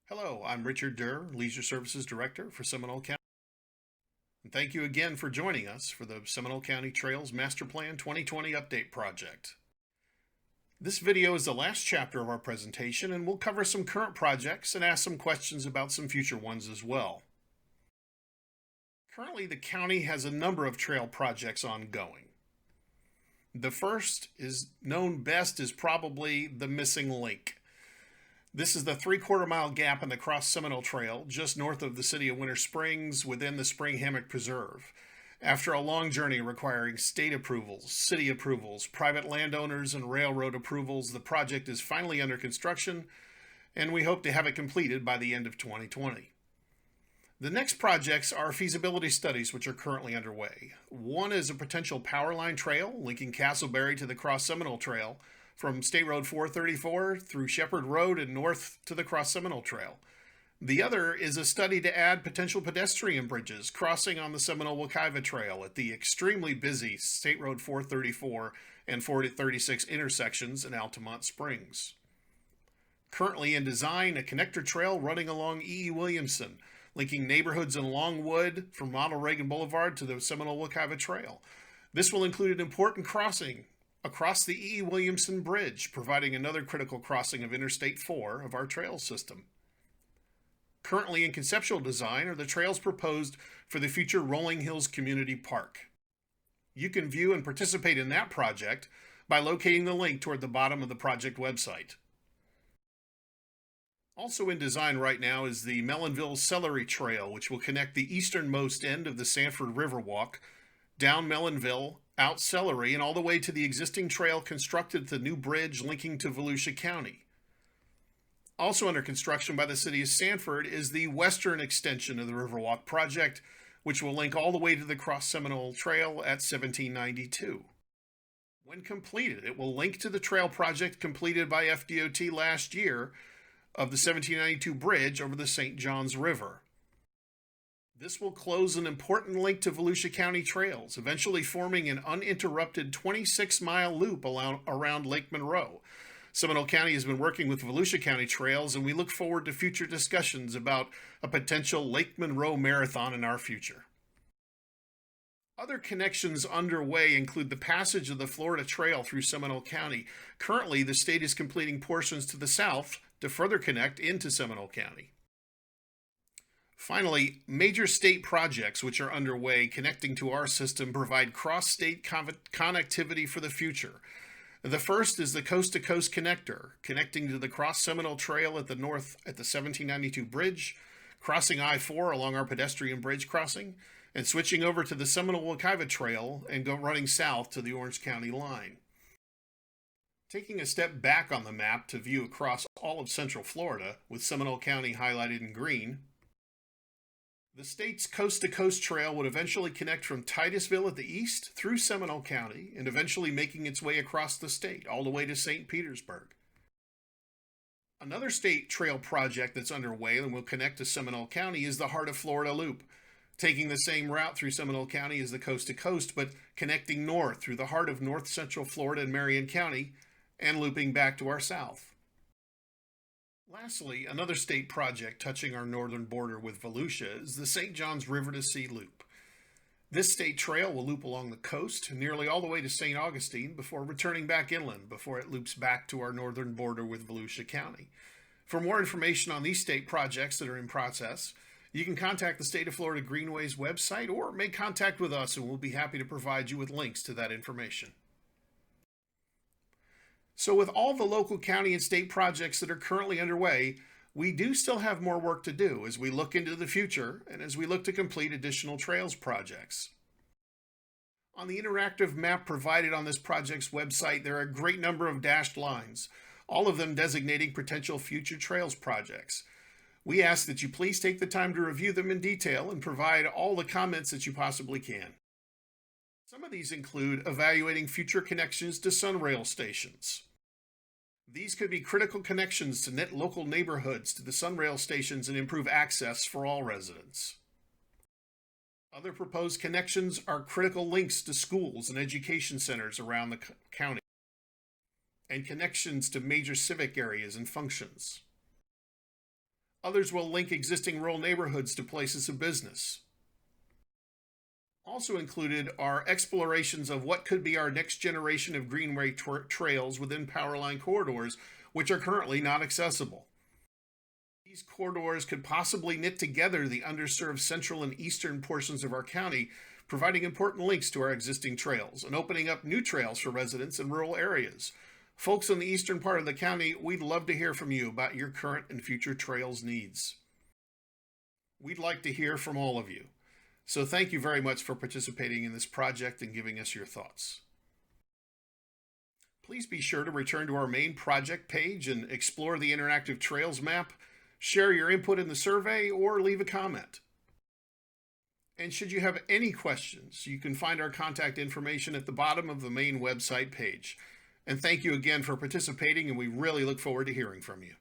Hello, I'm Richard Durr, Leisure Services Director for Seminole County. And thank you again for joining us for the Seminole County Trails Master Plan 2020 Update Project. This video is the last chapter of our presentation, and we'll cover some current projects and ask some questions about some future ones as well. Currently, the county has a number of trail projects ongoing. The first is known best as probably the missing link. This is the 3/4 mile gap in the Cross Seminole Trail, just north of the city of Winter Springs within the Spring Hammock Preserve. After a long journey requiring state approvals, city approvals, private landowners, and railroad approvals, the project is finally under construction, and we hope to have it completed by the end of 2020. The next projects are feasibility studies which are currently underway. One is a potential power line trail linking Castleberry to the Cross Seminole Trail, from State Road 434 through Shepherd Road and north to the Cross Seminole Trail. The other is a study to add potential pedestrian bridges crossing on the Seminole-Wekiva Trail at the extremely busy State Road 434 and 436 intersections in Altamont Springs. Currently in design, a connector trail running along E.E. Williamson, linking neighborhoods in Longwood from Ronald Reagan Boulevard to the Seminole-Wekiva Trail. This will include an important crossing across the E.E. Williamson Bridge, providing another critical crossing of Interstate 4 of our trail system. Currently in conceptual design are the trails proposed for the future Rolling Hills Community Park. You can view and participate in that project by locating the link toward the bottom of the project website. Also in design right now is the Mellonville Celery Trail, which will connect the easternmost end of the Sanford Riverwalk down Mellonville, out Celery, and all the way to the existing trail constructed at the new bridge linking to Volusia County. Also under construction by the city of Sanford is the western extension of the Riverwalk project, which will link all the way to the Cross Seminole Trail at 1792. When completed, it will link to the trail project completed by FDOT last year of the 1792 bridge over the St. Johns River. This will close an important link to Volusia County trails, eventually forming an uninterrupted 26-mile loop around Lake Monroe. Seminole County has been working with Volusia County trails, and we look forward to future discussions about a potential Lake Monroe marathon in our future. Other connections underway include the passage of the Florida Trail through Seminole County. Currently, the state is completing portions to the south to further connect into Seminole County. Finally, major state projects which are underway connecting to our system provide cross-state connectivity for the future. The first is the coast-to-coast connector, connecting to the Cross Seminole Trail at the north at the 1792 bridge, crossing I-4 along our pedestrian bridge crossing, and switching over to the Seminole-Wekiva Trail and running south to the Orange County line. Taking a step back on the map to view across all of Central Florida, with Seminole County highlighted in green, the state's coast-to-coast trail would eventually connect from Titusville at the east through Seminole County and eventually making its way across the state, all the way to St. Petersburg. Another state trail project that's underway and will connect to Seminole County is the Heart of Florida Loop, taking the same route through Seminole County as the coast-to-coast, but connecting north through the heart of north central Florida and Marion County and looping back to our south. Lastly, another state project touching our northern border with Volusia is the St. Johns River to Sea Loop. This state trail will loop along the coast nearly all the way to St. Augustine before returning back inland before it loops back to our northern border with Volusia County. For more information on these state projects that are in process, you can contact the State of Florida Greenways website or make contact with us and we'll be happy to provide you with links to that information. So with all the local county and state projects that are currently underway, we do still have more work to do as we look into the future and as we look to complete additional trails projects. On the interactive map provided on this project's website, there are a great number of dashed lines, all of them designating potential future trails projects. We ask that you please take the time to review them in detail and provide all the comments that you possibly can. Some of these include evaluating future connections to Sunrail stations. These could be critical connections to knit local neighborhoods to the Sunrail stations and improve access for all residents. Other proposed connections are critical links to schools and education centers around the county, and connections to major civic areas and functions. Others will link existing rural neighborhoods to places of business. Also included are explorations of what could be our next generation of greenway trails within powerline corridors, which are currently not accessible. These corridors could possibly knit together the underserved central and eastern portions of our county, providing important links to our existing trails and opening up new trails for residents in rural areas. Folks in the eastern part of the county, we'd love to hear from you about your current and future trails needs. We'd like to hear from all of you. So thank you very much for participating in this project and giving us your thoughts. Please be sure to return to our main project page and explore the interactive trails map, share your input in the survey, or leave a comment. And should you have any questions, you can find our contact information at the bottom of the main website page. And thank you again for participating, and we really look forward to hearing from you.